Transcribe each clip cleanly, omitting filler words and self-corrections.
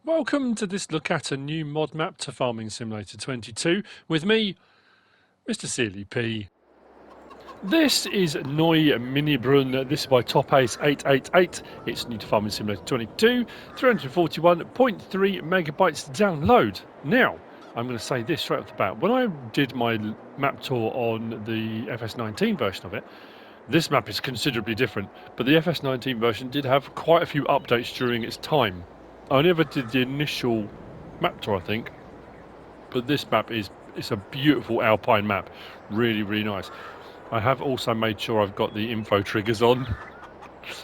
Welcome to this look at a new mod map to Farming Simulator 22 with me, MrSealyp. This is NEU MINIBRUNN. This is by Top Ace 888. It's new to Farming Simulator 22, 341.3 megabytes download. Now, I'm going to say this straight off the bat. When I did my map tour on the FS19 version of it, this map is considerably different, but the FS19 version did have quite a few updates during its time. I only ever did the initial map tour, I think, but this map it's a beautiful Alpine map, really nice. I have also made sure I've got the info triggers on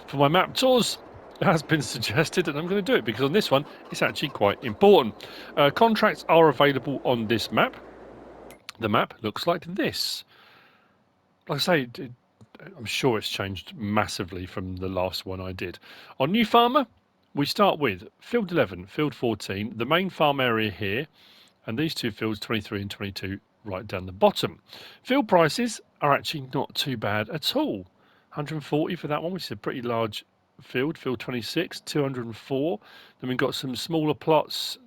for my map tours. It has been suggested, and I'm going to do it because on this one it's actually quite important. Contracts are available on this map. The map looks like this. Like I say, I'm sure it's changed massively from the last one I did. On New Farmer, we start with Field 11, Field 14, the main farm area here, and these two fields, 23 and 22, right down the bottom. Field prices are actually not too bad at all. 140 for that one, which is a pretty large field. Field 26, 204. Then we've got some smaller plots,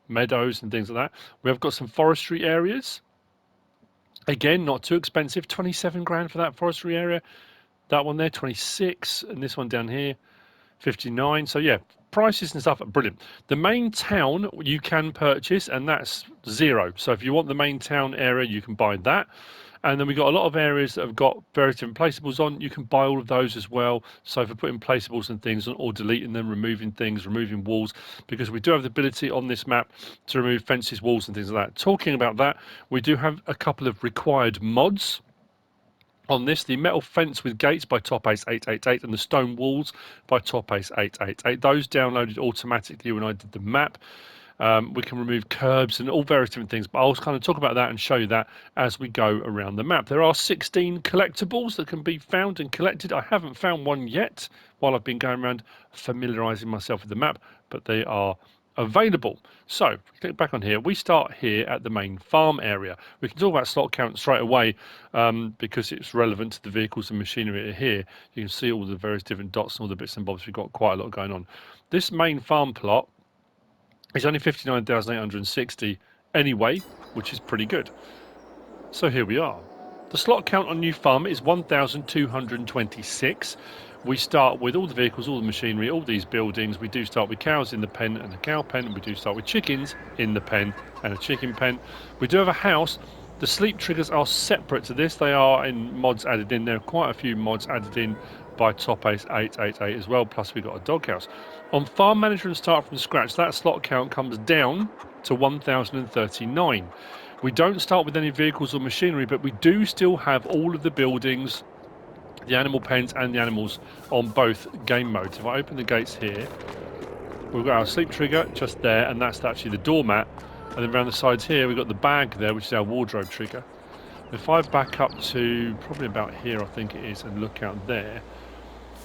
meadows and things like that. We have got some forestry areas. Again, not too expensive, 27 grand for that forestry area. That one there, 26, and this one down here, 59. So yeah, prices and stuff are brilliant. The main town you can purchase, and that's 0. So if you want the main town area, you can buy that. And then we've got a lot of areas that have got various different placeables on. You can buy all of those as well. So for putting placeables and things on, or deleting them, removing things, removing walls, because we do have the ability on this map to remove fences, walls and things like that. Talking about that, we do have a couple of required mods on this: the metal fence with gates by Top Ace 888 and the stone walls by Top Ace 888. Those downloaded automatically when I did the map. We can remove curbs and all various different things, but I'll kind of talk about that and show you that as we go around the map. There are 16 collectibles that can be found and collected. I haven't found one yet while I've been going around familiarising myself with the map, but they are available. So, if we click back on here, we start here at the main farm area. We can talk about slot count straight away because it's relevant to the vehicles and machinery here. You can see all the various different dots and all the bits and bobs. We've got quite a lot going on. This main farm plot is only 59,860 anyway, which is pretty good. So here we are. The slot count on New Farm is 1,226. We start with all the vehicles, all the machinery, all these buildings. We do start with cows in the pen and a cow pen. We do start with chickens in the pen and a chicken pen. We do have a house. The sleep triggers are separate to this. They are in mods added in. There are quite a few mods added in by Top Ace 888 as well, plus we've got a doghouse. On Farm Manager and Start from Scratch, that slot count comes down to 1,039. We don't start with any vehicles or machinery, but we do still have all of the buildings, the animal pens and the animals on both game modes. If I open the gates here, we've got our sleep trigger just there, and that's actually the doormat. And then around the sides here, we've got the bag there, which is our wardrobe trigger. If I back up to probably about here, I think it is, and look out there,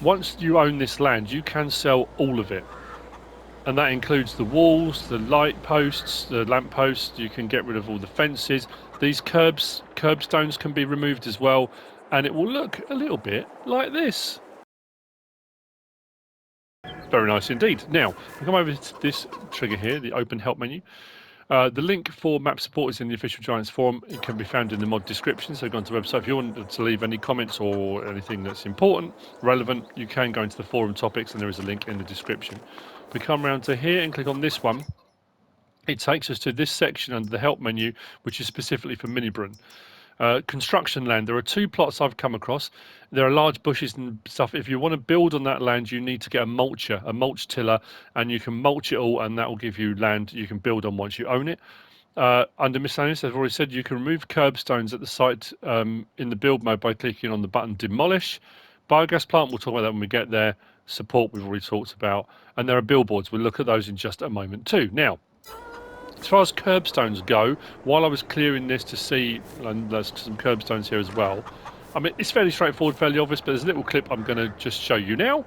once you own this land, you can sell all of it. And that includes the walls, the light posts, the lamp posts. You can get rid of all the fences. These curbstones can be removed as well, and it will look a little bit like this. Very nice indeed. Now, we come over to this trigger here, the Open Help menu. The link for map support is in the official Giants forum. It can be found in the mod description, so go onto the website. If you want to leave any comments or anything that's important, relevant, you can go into the forum topics, and there is a link in the description. We come around to here and click on this one. It takes us to this section under the help menu, which is specifically for MINIBRUNN. Construction land. There are 2 plots I've come across. There are large bushes and stuff. If you want to build on that land, you need to get a mulch tiller, and you can mulch it all, and that will give you land you can build on once you own it. Under miscellaneous, I've already said you can remove curbstones at the site in the build mode by clicking on the button demolish. Biogas plant, we'll talk about that when we get there. Support, we've already talked about. And there are billboards. We'll look at those in just a moment too. Now, as far as curbstones go, while I was clearing this to see, and there's some curbstones here as well, I mean, it's fairly straightforward, fairly obvious, but there's a little clip I'm going to just show you now.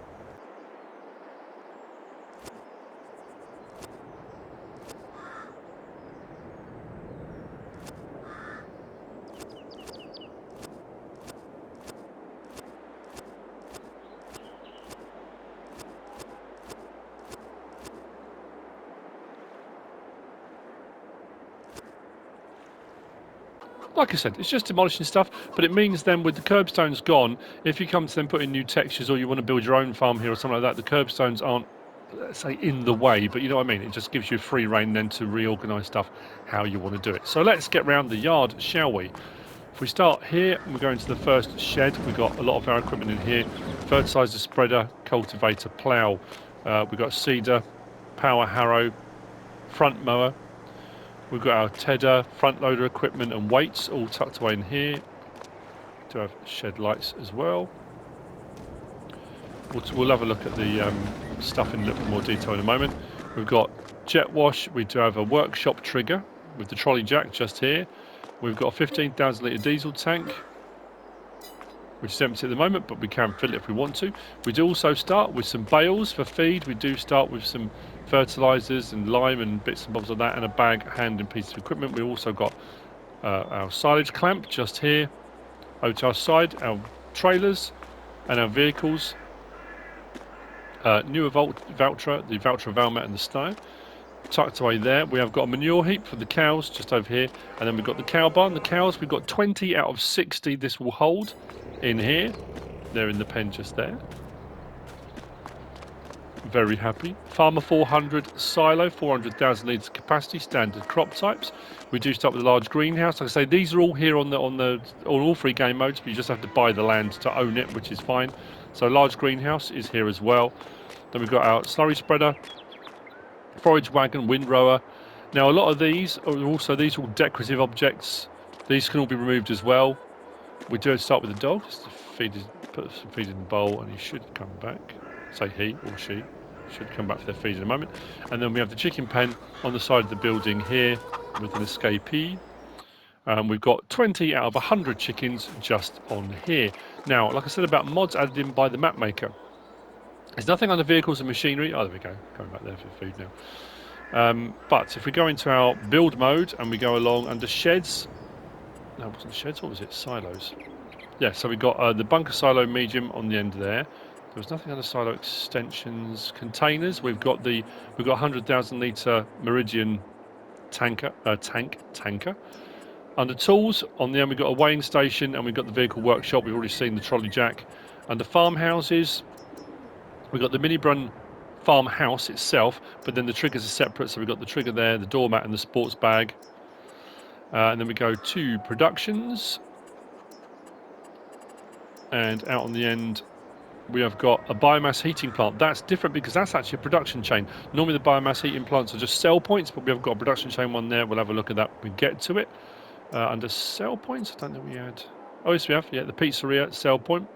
like I said, it's just demolishing stuff, but it means then with the curbstones gone, if you come to then put in new textures or you want to build your own farm here or something like that, the curbstones aren't, let's say, in the way, but you know what I mean? It just gives you free rein then to reorganise stuff how you want to do it. So let's get round the yard, shall we? If we start here and we go into the first shed, we've got a lot of our equipment in here. Fertiliser spreader, cultivator, plough. We've got seeder, power harrow, front mower. We've got our tedder, front loader equipment and weights all tucked away in here. Do have shed lights as well. We'll have a look at the stuff in a little bit more detail in a moment. We've got jet wash. We do have a workshop trigger with the trolley jack just here. We've got a 15,000 litre diesel tank, which is empty at the moment, but we can fill it if we want to. We do also start with some bales for feed. We do start with some fertilisers and lime and bits and bobs of that, and a bag, hand and piece of equipment. We also got our silage clamp just here. Over to our side, our trailers and our vehicles. Newer voucher, the voucher Valmet and the stone. Tucked away there, we have got a manure heap for the cows just over here, and then we've got the cow barn. The cows, we've got 20 out of 60 this will hold in here. They're in the pen just there. Very happy. Farmer 400 silo, 400,000 litres capacity, standard crop types. We do start with a large greenhouse. Like I say, these are all here on all three game modes, but you just have to buy the land to own it, which is fine. So large greenhouse is here as well. Then we've got our slurry spreader, forage wagon, windrower. Now a lot of these are all decorative objects. These can all be removed as well. We do start with the dog, just to put some feed in the bowl, and he should come back. Say he or she should come back for their feed in a moment. And then we have the chicken pen on the side of the building here with an escapee. We've got 20 out of 100 chickens just on here. Now, like I said about mods added in by the map maker, there's nothing under vehicles and machinery. Oh, there we go. Going back there for food now. But if we go into our build mode and we go along under sheds. No, it wasn't sheds. What was it? Silos. Yeah, so we got the bunker silo medium on the end there. There was nothing under silo extensions. Containers. We've got 100,000 litre Meridian tanker. Under tools, on the end we've got a weighing station and we've got the vehicle workshop. We've already seen the trolley jack. Under farmhouses, we've got the MINIBRUNN farmhouse itself, but then the triggers are separate. So we've got the trigger there, the doormat and the sports bag. And then we go to productions. And out on the end, we have got a biomass heating plant. That's different because that's actually a production chain. Normally the biomass heating plants are just cell points, but we have got a production chain one there. We'll have a look at that when we get to it. Under cell points, I don't know we had. Oh, yes, we have. Yeah, the pizzeria cell point.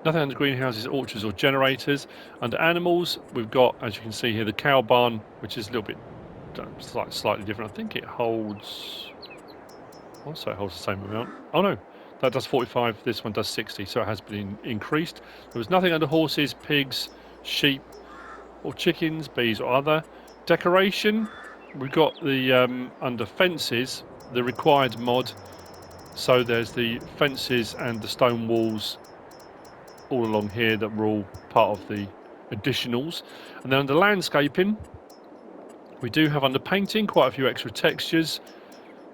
Nothing under greenhouses, orchards, or generators. Under animals, we've got, as you can see here, the cow barn, which is a little bit slightly different. I think it holds. Also, it holds the same amount. Oh no, that does 45. This one does 60, so it has been increased. There was nothing under horses, pigs, sheep, or chickens, bees, or other. Decoration. We've got the under fences, the required mod. So there's the fences and the stone walls all along here that were all part of the additionals. And then under landscaping, we do have under painting quite a few extra textures.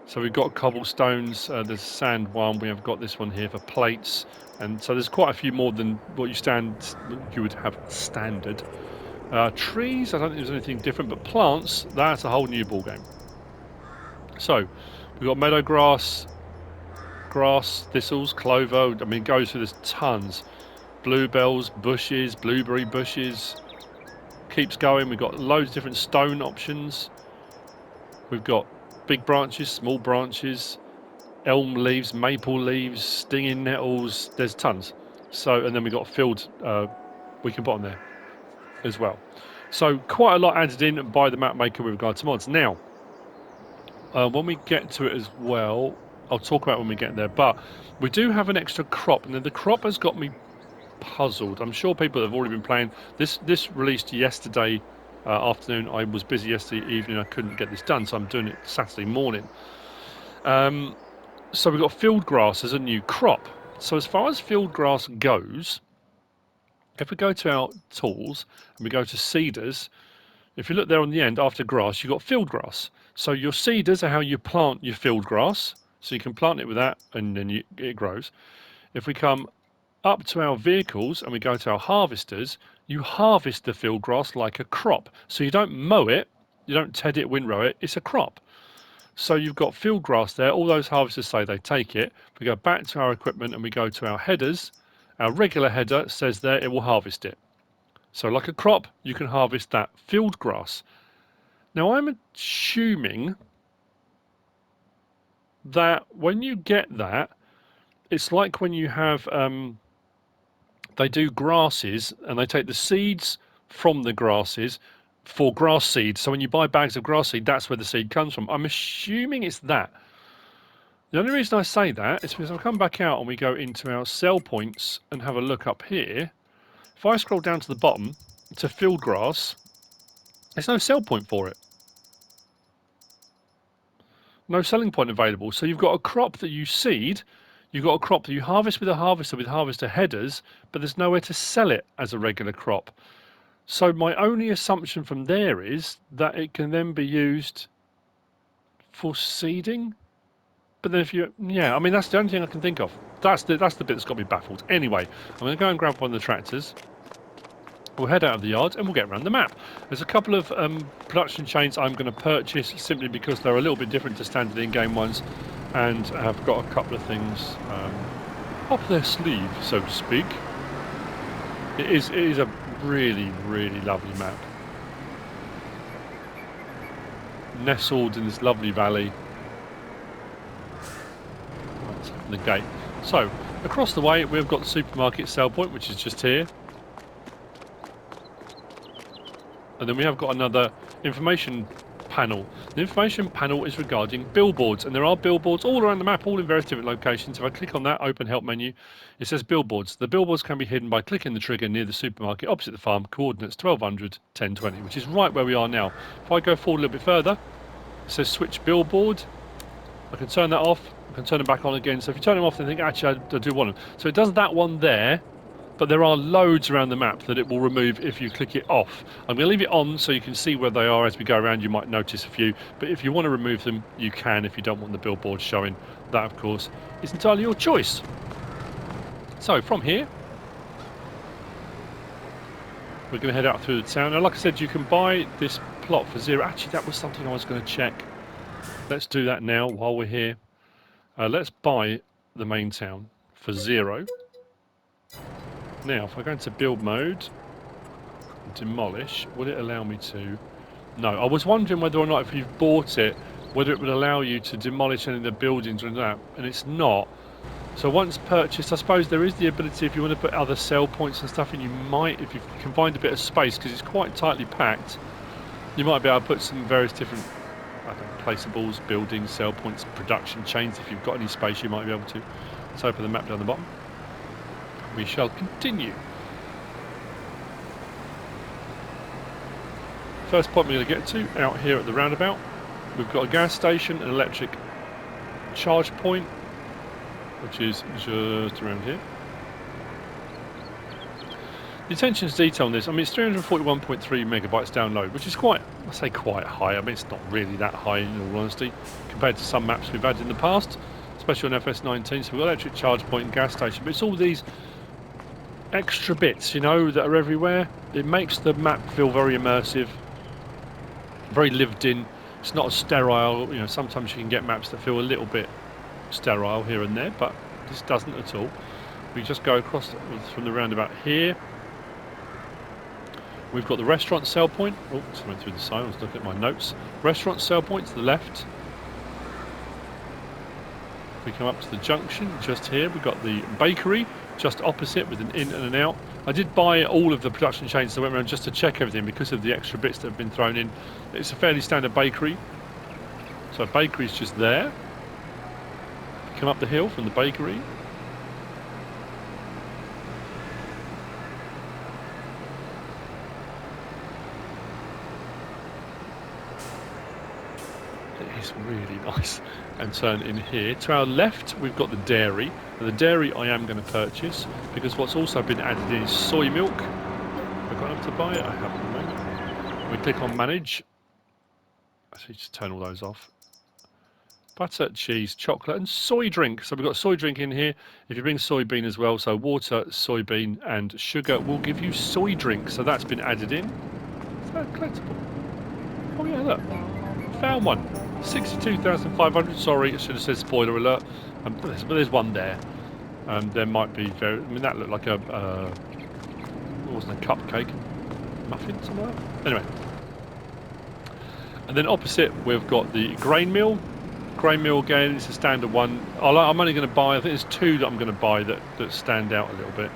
So we've got cobblestones, there's sand one, we have got this one here for plates, and so there's quite a few more than what you would have standard. Trees, I don't think there's anything different, but plants, that's a whole new ball game. So we've got meadow grass, thistles, clover. I mean, it goes through, there's tons. Bluebells, bushes, blueberry bushes. Keeps going. We've got loads of different stone options. We've got big branches, small branches, elm leaves, maple leaves, stinging nettles. There's tons. So, and then we've got field we can put on there as well. So quite a lot added in by the map maker with regard to mods. Now, when we get to it as well, I'll talk about when we get there, but we do have an extra crop, and then the crop has got me puzzled. I'm sure people have already been playing. This released yesterday afternoon. I was busy yesterday evening. I couldn't get this done, so I'm doing it Saturday morning. So we've got field grass as a new crop. So as far as field grass goes, if we go to our tools and we go to seeders, If you look there on the end, after grass, you've got field grass. So your seeders are how you plant your field grass. So you can plant it with that, and then it grows. If we come up to our vehicles and we go to our harvesters, you harvest the field grass like a crop. So you don't mow it, you don't ted it, windrow it, it's a crop. So you've got field grass there. All those harvesters say they take it. We go back to our equipment and we go to our headers. Our regular header says there it will harvest it. So like a crop, you can harvest that field grass. Now I'm assuming that when you get that, it's like when you have, they do grasses and they take the seeds from the grasses for grass seed. So when you buy bags of grass seed, that's where the seed comes from. I'm assuming it's that. The only reason I say that is because I'll come back out and we go into our sell points and have a look up here. If I scroll down to the bottom to field grass, there's no sell point for it. No selling point available. So you've got a crop that you seed, you've got a crop that you harvest with harvester headers, but there's nowhere to sell it as a regular crop. So my only assumption from there is that it can then be used for seeding. But then if you, yeah, I mean, that's the only thing I can think of. That's the bit that's got me baffled. Anyway, I'm going to go and grab one of the tractors. We'll head out of the yard and we'll get around the map. There's a couple of production chains I'm going to purchase simply because they're a little bit different to standard in-game ones, and I've got a couple of things up their sleeve, so to speak. It is a really, really lovely map. Nestled in this lovely valley. Let's open the gate. So, across the way we've got the supermarket sell point, which is just here. And then we have got another information panel. The information panel is regarding billboards, and there are billboards all around the map, all in various different locations. If I click on that open help menu, it says billboards. The billboards can be hidden by clicking the trigger near the supermarket opposite the farm, coordinates 1200 1020, which is right where we are now. If I go forward a little bit further, it says switch billboard. I can turn that off, I can turn it back on again. So if you turn them off, then think, actually I do want them. So it does that one there. But there are loads around the map that it will remove if you click it off. I'm going to leave it on so you can see where they are as we go around. You might notice a few, but if you want to remove them, you can if you don't want the billboard showing. That, of course, is entirely your choice. So from here, we're going to head out through the town. Now, like I said, you can buy this plot for $0. Actually, that was something I was going to check. Let's do that now while we're here. Let's buy the main town for $0. Now, if I go into build mode, demolish, will it allow me to? No, I was wondering whether or not if you've bought it, whether it would allow you to demolish any of the buildings or that, and it's not. So once purchased, I suppose there is the ability, if you want to put other sell points and stuff in, you might, if you can find a bit of space, because it's quite tightly packed, you might be able to put some various different, I don't know, placeables, buildings, sell points, production chains. If you've got any space, you might be able to. Let's open the map down the bottom. We shall continue. First point we're going to get to, out here at the roundabout, we've got a gas station, an electric charge point, which is just around here. The attention to detail on this, I mean, it's 341.3 megabytes download, which is quite, I say quite high. I mean, it's not really that high in all honesty, compared to some maps we've had in the past, especially on FS19. So we've got electric charge point and gas station, but it's all these extra bits, you know, that are everywhere. It makes the map feel very immersive, very lived in. It's not as sterile, you know. Sometimes you can get maps that feel a little bit sterile here and there, but this doesn't at all. We just go across from the roundabout here. We've got the restaurant sell point. Oh, just went through the sign. I was looking at my notes. Restaurant sell point to the left. We come up to the junction just here. We've got the bakery just opposite with an in and an out. I did buy all of the production chains that went around just to check everything because of the extra bits that have been thrown in. It's a fairly standard bakery. So bakery's just there. Come up the hill from the bakery. It is really nice. And turn in here. To our left, we've got the dairy. And the dairy I am going to purchase because what's also been added in is soy milk. Have I got enough to buy it? I haven't. We click on manage. Actually, just turn all those off. Butter, cheese, chocolate, and soy drink. So we've got soy drink in here. If you bring soybean as well, so water, soybean, and sugar will give you soy drink. So that's been added in. Is that collectible? Oh yeah, look. Found one. 62,500. Sorry, I should have said spoiler alert. But there's one there. There might be very. I mean, that looked like a. It wasn't a cupcake, muffin, something like that. Anyway. And then opposite, we've got the grain mill. Grain mill again, it's a standard one. I'm only going to buy, I think there's two that I'm going to buy that stand out a little bit.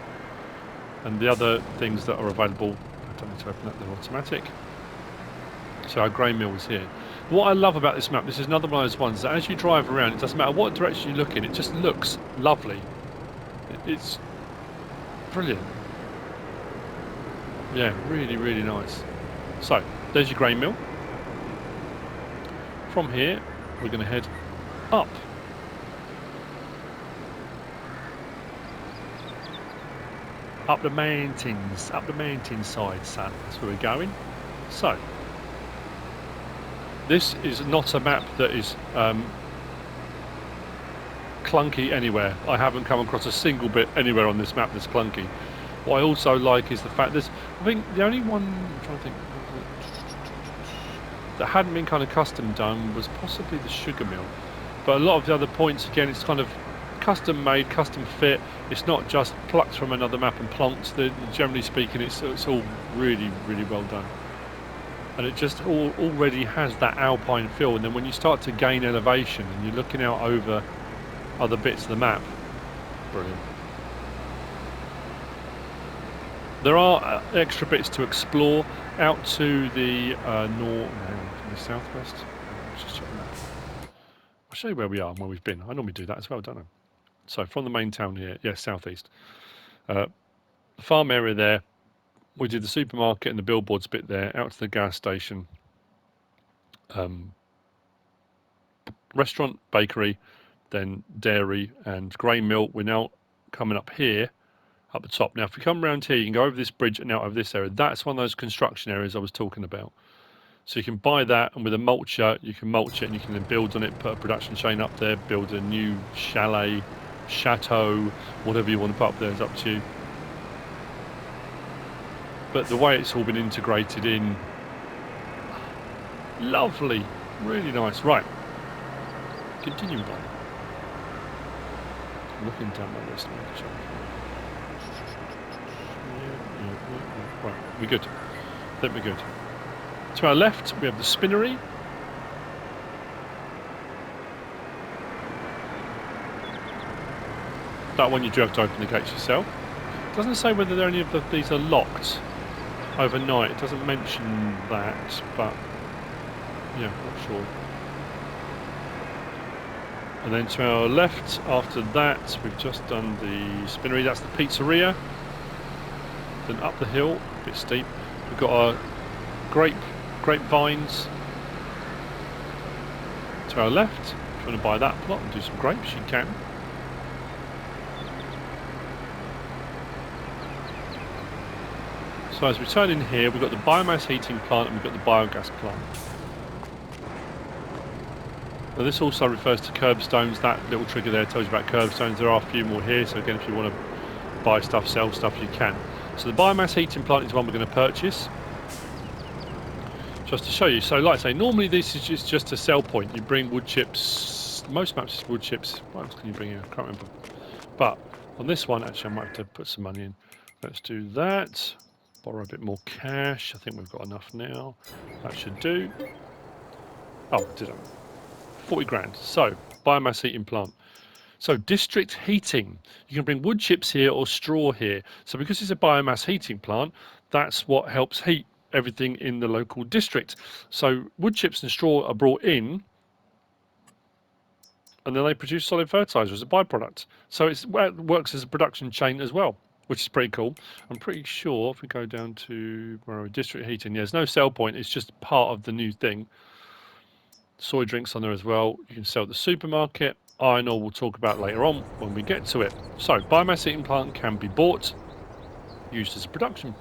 And the other things that are available, I don't need to open up, they're automatic. So our grain mill is here. What I love about this map, this is another one of those ones that as you drive around, it doesn't matter what direction you look in, it just looks lovely. It's brilliant. Yeah, really, really nice. So, there's your grain mill. From here, we're going to head up. Up the mountains side, son. That's where we're going. So, this is not a map that is clunky anywhere. I haven't come across a single bit anywhere on this map that's clunky. What I also like is the fact that I think the only one I'm trying to think that hadn't been kind of custom done was possibly the sugar mill. But a lot of the other points, again, it's kind of custom made, custom fit. It's not just plucked from another map and plonked. Generally speaking, it's all really, really well done. And it just already has that alpine feel. And then when you start to gain elevation and you're looking out over other bits of the map, brilliant. There are extra bits to explore out to the the southwest. Let's just check the map. I'll show you where we are and where we've been. I normally do that as well, don't I? So from the main town here, yes, southeast. The farm area there. We did the supermarket and the billboards bit there. Out to the gas station. Restaurant, bakery, then dairy and grain mill. We're now coming up here. Up the top. Now, if we come around here, you can go over this bridge and out over this area. That's one of those construction areas I was talking about. So you can buy that, and with a mulcher, you can mulch it, and you can then build on it, put a production chain up there, build a new chalet, chateau, whatever you want to put up there is up to you. But the way it's all been integrated in, lovely, really nice. Right, continuing on. Looking down my list, right, we're good. I think we're good. To our left, we have the spinnery. That one you do have to open the gates yourself. It doesn't say whether any of these are locked overnight. It doesn't mention that, but yeah, not sure. And then to our left, after that, we've just done the spinnery. That's the pizzeria. Then up the hill, a bit steep, we've got our grapevines. To our left, if you want to buy that plot and do some grapes, you can. So as we turn in here, we've got the biomass heating plant and we've got the biogas plant. Now this also refers to curbstones. That little trigger there tells you about curbstones. There are a few more here, so again, if you want to buy stuff, sell stuff, you can. So the biomass heating plant is one we're going to purchase. Just to show you, so like I say, normally this is just a sell point. You bring wood chips, most maps is wood chips. What else can you bring here? I can't remember. But on this one, actually I might have to put some money in. Let's do that. Borrow a bit more cash. I think we've got enough now. That should do. Oh, did I? 40 grand. So, biomass heating plant. So, district heating. You can bring wood chips here or straw here. So, because it's a biomass heating plant, that's what helps heat everything in the local district. So, wood chips and straw are brought in, and then they produce solid fertilizer as a byproduct. So, it works as a production chain as well, which is pretty cool. I'm pretty sure if we go down to where district heating, there's no sell point. It's just part of the new thing. Soy drinks on there as well. You can sell at the supermarket. Iron ore we'll talk about later on when we get to it. So biomass heating plant can be bought, used as a production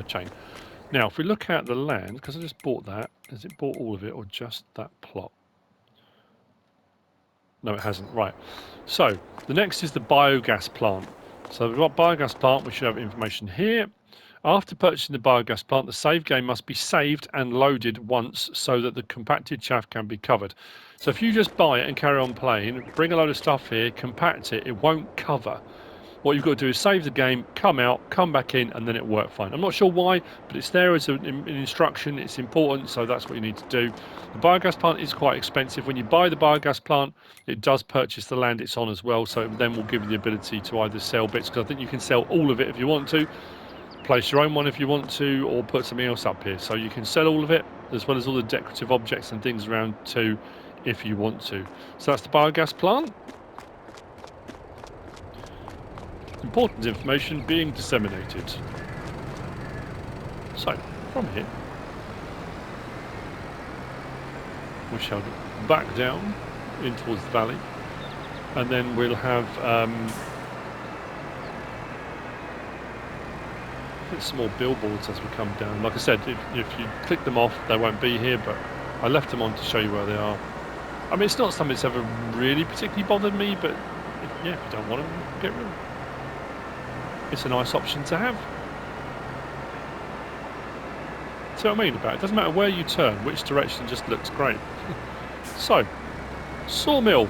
chain. Now, if we look at the land, because I just bought that, has it bought all of it or just that plot? No, it hasn't. Right. So the next is the biogas plant. So we've got biogas plant. We should have information here. After purchasing the biogas plant, the save game must be saved and loaded once so that the compacted chaff can be covered. So if you just buy it and carry on playing, bring a load of stuff here, compact it, it won't cover. What you've got to do is save the game, come out, come back in, and then it'll work fine. I'm not sure why, but it's there as an instruction. It's important, so that's what you need to do. The biogas plant is quite expensive. When you buy the biogas plant, it does purchase the land it's on as well, so it then will give you the ability to either sell bits, because I think you can sell all of it if you want to, place your own one if you want to, or put something else up here. So you can sell all of it, as well as all the decorative objects and things around too, if you want to. So that's the biogas plant. Important information being disseminated. So, from here, we shall go back down in towards the valley, and then we'll have some more billboards as we come down. Like I said, if you click them off, they won't be here, but I left them on to show you where they are. I mean, it's not something that's ever really particularly bothered me, but if you don't want them, get rid of them. It's a nice option to have. See what I mean about it? It doesn't matter where you turn, which direction just looks great. So, sawmill.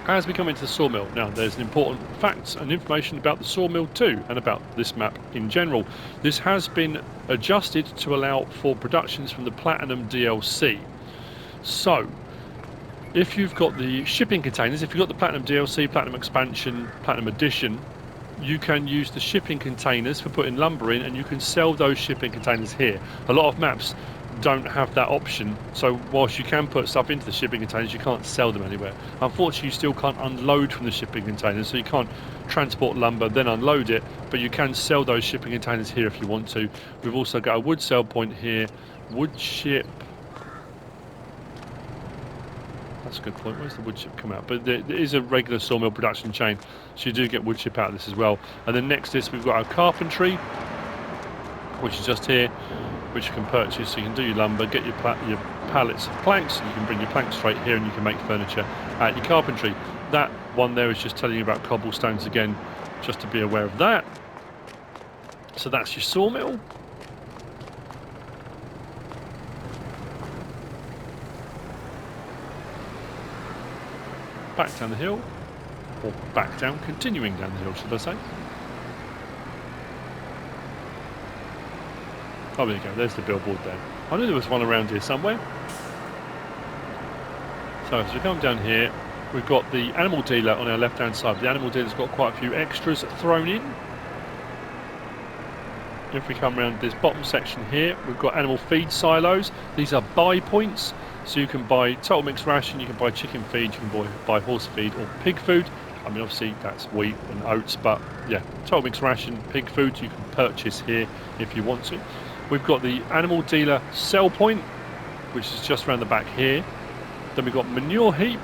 As we come into the sawmill, now there's an important facts and information about the sawmill too, and about this map in general. This has been adjusted to allow for productions from the Platinum DLC. So, if you've got the shipping containers, if you've got the Platinum DLC, Platinum Expansion, Platinum Edition, you can use the shipping containers for putting lumber in, and you can sell those shipping containers here. A lot of maps don't have that option, so whilst you can put stuff into the shipping containers, you can't sell them anywhere. Unfortunately, you still can't unload from the shipping containers, so you can't transport lumber then unload it, but you can sell those shipping containers here if you want to. We've also got a wood sell point here. Wood ship, that's a good point. Where's the wood chip come out? But there is a regular sawmill production chain, so you do get wood chip out of this as well. And then next to this, we've got our carpentry, which is just here, which you can purchase. So you can do your lumber, get your pallets of planks, and you can bring your planks straight here, and you can make furniture at your carpentry. That one there is just telling you about cobblestones again, just to be aware of that. So that's your sawmill. Back down the hill, or back down, continuing down the hill, should I say. Oh, there you go, there's the billboard there. I knew there was one around here somewhere. So as we come down here, we've got the animal dealer on our left hand side. The animal dealer's got quite a few extras thrown in. If we come around this bottom section here, we've got animal feed silos. These are buy points. So you can buy total mixed ration, you can buy chicken feed, you can buy horse feed or pig food. I mean, obviously that's wheat and oats, but yeah, total mixed ration, pig food you can purchase here if you want to. We've got the animal dealer sell point, which is just around the back here. Then we've got manure heap.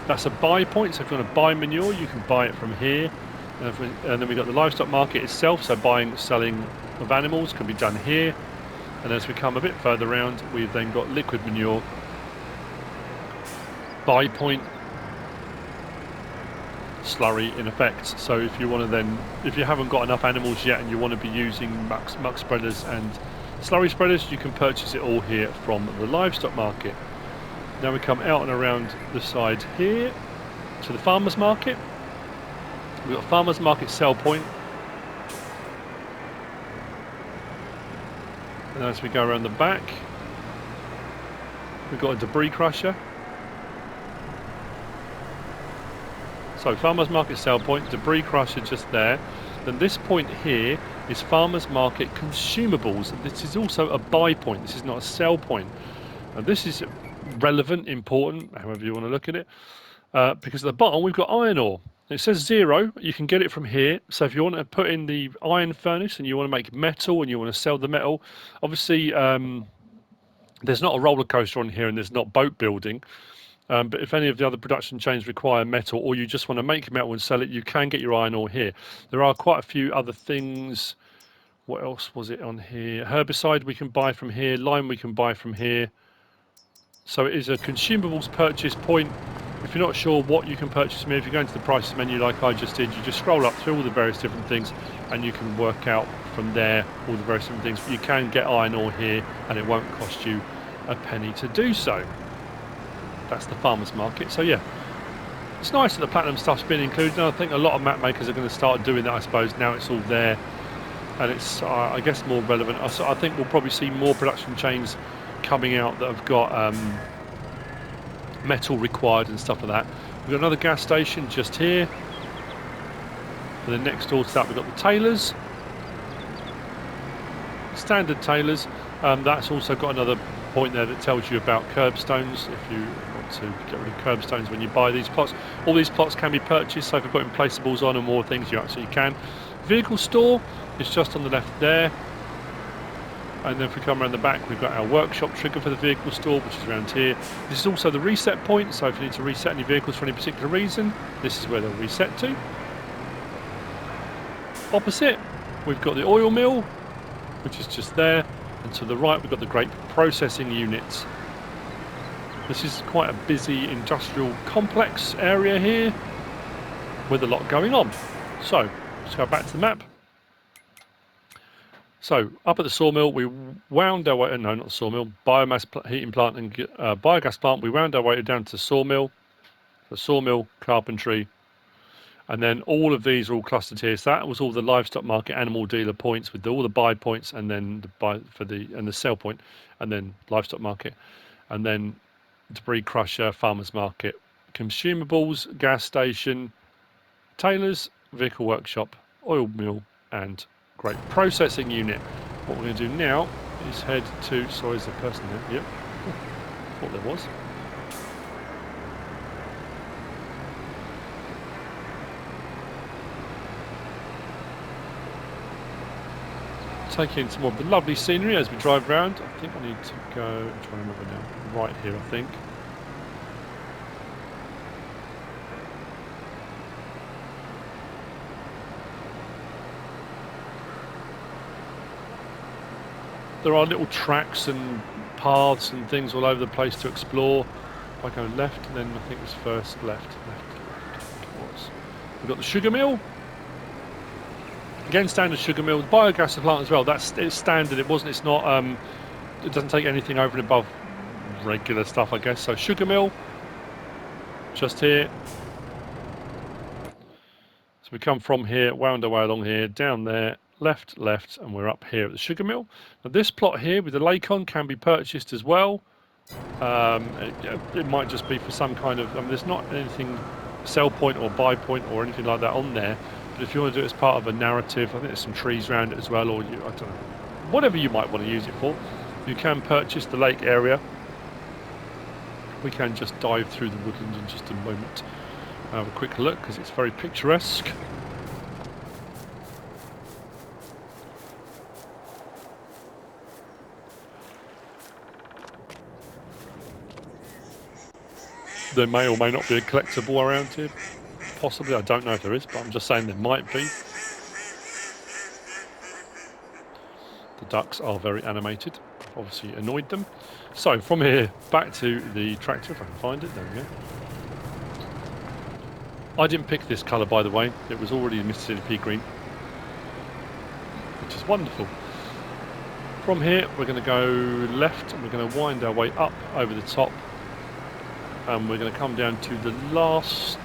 That's a buy point, so if you want to buy manure, you can buy it from here. And then we've got the livestock market itself, so buying, selling of animals can be done here. And as we come a bit further around, we've then got liquid manure buy point slurry in effect. So if you want to then, if you haven't got enough animals yet and you want to be using muck spreaders and slurry spreaders, you can purchase it all here from the livestock market. Now we come out and around the side here to the farmers market. We've got farmers market sell point, and as we go around the back, we've got a debris crusher. So farmers market sell point, debris crusher just there. Then this point here is farmers market consumables. This is also a buy point. This is not a sell point. And this is relevant, important, however you want to look at it, because at the bottom we've got iron ore. It says 0. You can get it from here. So if you want to put in the iron furnace and you want to make metal and you want to sell the metal, obviously there's not a roller coaster on here and there's not boat building. But if any of the other production chains require metal, or you just want to make metal and sell it, you can get your iron ore here. There are quite a few other things What else was it on here? Herbicide we can buy from here. Lime we can buy from here. So it is a consumables purchase point. If you're not sure what you can purchase from here, if you go into the prices menu like I just did, you just scroll up through all the various different things and you can work out from there all the various different things. But you can get iron ore here and it won't cost you a penny to do so. That's the farmer's market. So yeah, it's nice that the platinum stuff's been included, and I think a lot of map makers are going to start doing that, I suppose. Now it's all there and it's, I guess, more relevant. I think we'll probably see more production chains coming out that have got metal required and stuff like that. We've got another gas station just here. And then next door to that we've got the tailors. Standard tailors. That's also got another point there that tells you about curbstones, if you want to get rid of curbstones when you buy these plots. All these plots can be purchased, so if you're putting placeables on and more things, you actually can. Vehicle store is just on the left there. And then if we come around the back, we've got our workshop trigger for the vehicle store, which is around here. This is also the reset point, so if you need to reset any vehicles for any particular reason, this is where they'll reset to. Opposite, we've got the oil mill, which is just there. And to the right, we've got the grape processing units. This is quite a busy industrial complex area here with a lot going on. So, let's go back to the map. So, up at the sawmill, we wound our way, no, not the sawmill, biomass heating plant and biogas plant. We wound our way down to the sawmill, carpentry, and then all of these are all clustered here. So that was all the livestock market, animal dealer points with all the buy points, and then the buy for the sell point, and then livestock market, and then debris crusher, farmers market, consumables, gas station, tailors, vehicle workshop, oil mill, and grape processing unit. What we're going to do now is head to, sorry, is the person there? Yep, thought there was. Take in some more of the lovely scenery as we drive around. I think I need to go, I'm trying to remember now, right here I think. There are little tracks and paths and things all over the place to explore. If I go left, then I think it's first left. We've got the sugar mill. Again, standard sugar mill. The biogas plant as well. It's standard. It's not. It doesn't take anything over and above regular stuff, I guess. So sugar mill, just here. So we come from here, wound our way along here, down there. Left, and we're up here at the sugar mill. Now this plot here with the lake on can be purchased as well. It might just be for some kind of, there's not anything sell point or buy point or anything like that on there, but if you want to do it as part of a narrative, I think there's some trees around it as well, or I don't know, whatever you might want to use it for, you can purchase the lake area. We can just dive through the woodland in just a moment. Have a quick look because it's very picturesque. There may or may not be a collectible around here. Possibly, I don't know if there is, but I'm just saying there might be. The ducks are very animated. I've obviously annoyed them. So from here, back to the tractor, if I can find it. There we go. I didn't pick this colour, by the way. It was already MrSealyp green, which is wonderful. From here, we're going to go left, and we're going to wind our way up over the top. And we're going to come down to the last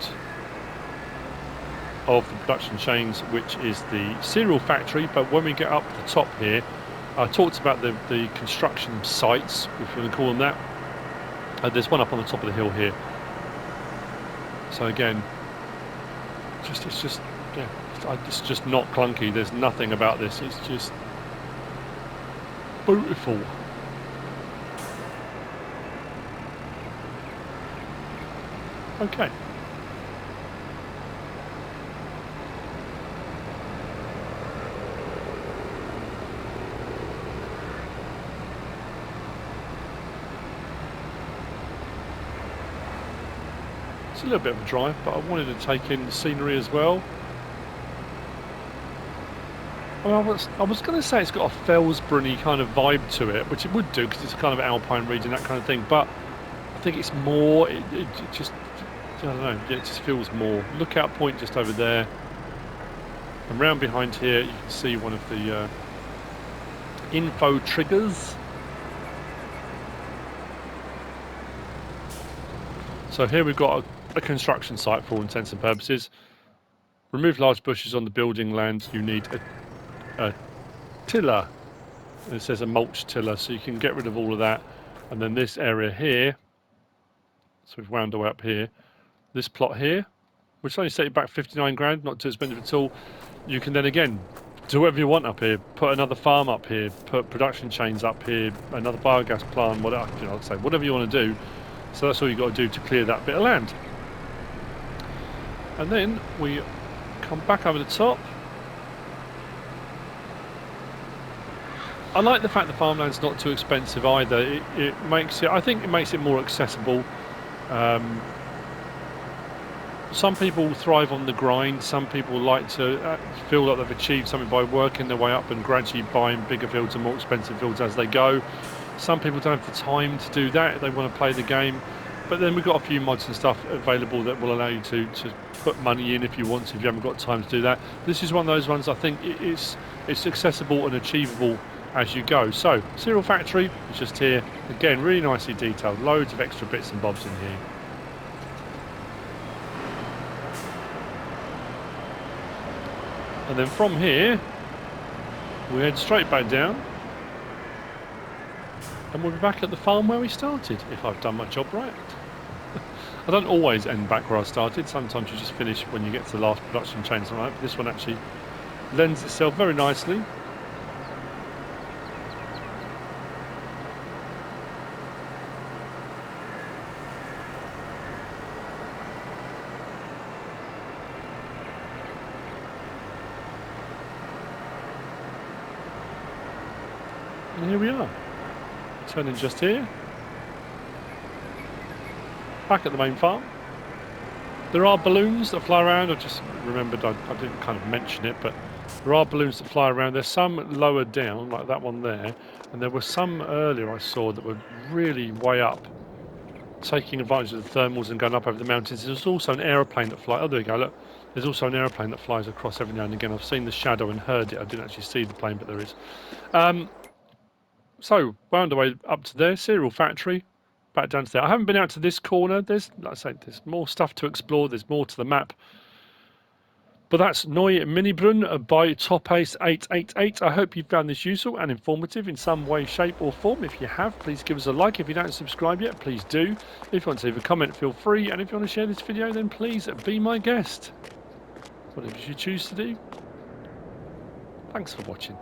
of the production chains, which is the cereal factory. But when we get up the top here, I talked about the construction sites, if you want to call them that. There's one up on the top of the hill here. So again, it's just not clunky. There's nothing about this. It's just beautiful. Okay. It's a little bit of a drive, but I wanted to take in the scenery as well. Well, I was going to say it's got a Felsbrunny kind of vibe to it, which it would do because it's kind of Alpine region, that kind of thing. But I think it's more. It just, I don't know. Yeah, it just feels more. Lookout point just over there, and round behind here you can see one of the info triggers. So here we've got a construction site for all intents and purposes. Remove large bushes on the building land. You need a tiller. And it says a mulch tiller, so you can get rid of all of that. And then this area here, so we've wound our way up here. This plot here, which only set you back 59 grand, not too expensive at all. You can then again do whatever you want up here. Put another farm up here. Put production chains up here. Another biogas plant. Whatever, you know, I'd say whatever you want to do. So that's all you've got to do to clear that bit of land. And then we come back over the top. I like the fact the farmland's not too expensive either. It makes it, I think it makes it more accessible. Some people thrive on the grind. Some people like to feel like they've achieved something by working their way up and gradually buying bigger fields and more expensive fields as they go. Some people don't have the time to do that. They want to play the game. But then we've got a few mods and stuff available that will allow you to put money in if you want to, if you haven't got time to do that. This is one of those ones I think it's accessible and achievable as you go. So, Cereal Factory is just here. Again, really nicely detailed. Loads of extra bits and bobs in here. And then from here, we head straight back down. And we'll be back at the farm where we started, if I've done my job right. I don't always end back where I started. Sometimes you just finish when you get to the last production chain. But this one actually lends itself very nicely. And here we are. Turning just here. Back at the main farm. There are balloons that fly around. I just remembered I didn't kind of mention it, but there are balloons that fly around. There's some lower down, like that one there, and there were some earlier I saw that were really way up, taking advantage of the thermals and going up over the mountains. There's also an aeroplane that flies. Oh, there you go. Look, there's also an aeroplane that flies across every now and again. I've seen the shadow and heard it. I didn't actually see the plane, but there is. So, wound away up to there, Cereal Factory, back down to there. I haven't been out to this corner. There's, like I say, there's more stuff to explore. There's more to the map. But that's NEU MINIBRUNN by TopAce888. I hope you found this useful and informative in some way, shape or form. If you have, please give us a like. If you don't subscribe yet, please do. If you want to leave a comment, feel free. And if you want to share this video, then please be my guest. Whatever you choose to do. Thanks for watching.